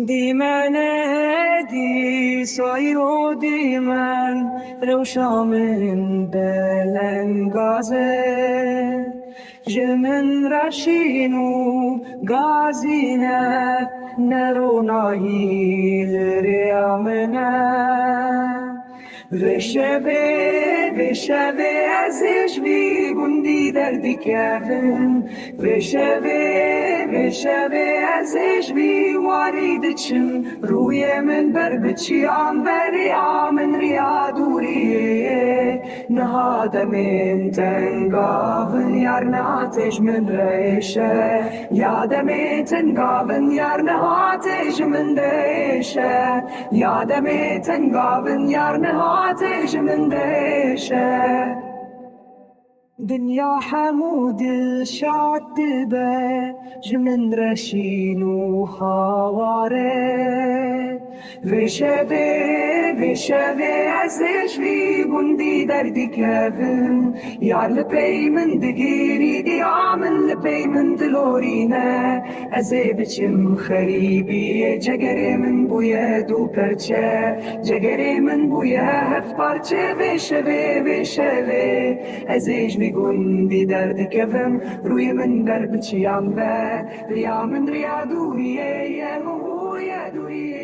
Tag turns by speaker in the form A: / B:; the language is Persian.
A: دیمن دی سایو دیمن روشامن بلنگازه جمن رشینو گازینه نرونایی لریامنه وشبه ازش بی گندی دردی کفن وشبه ازش بی وارید چن روی من بر بچیام بری آمن ریادوریه نهاد من تنگاون یار نهاتش من ریشه یادم تنگاون یار نهاتش من ریشه یادم تنگاون یار نهاتش من ریشه دنيا حمود الشعب به جمن رشين وخواره وشبه ازش في قندي دردي كافن يا لبي من دقيري دي عامل لبي من دلورينا ازي بچم خريبي جگري من بويا دو پرچه جگري من بويا هف پرچه وشبه ازيش بيقول دي درد كفم روي من درب تشيام ذا ريا من ريا دوري يا مو يا دوري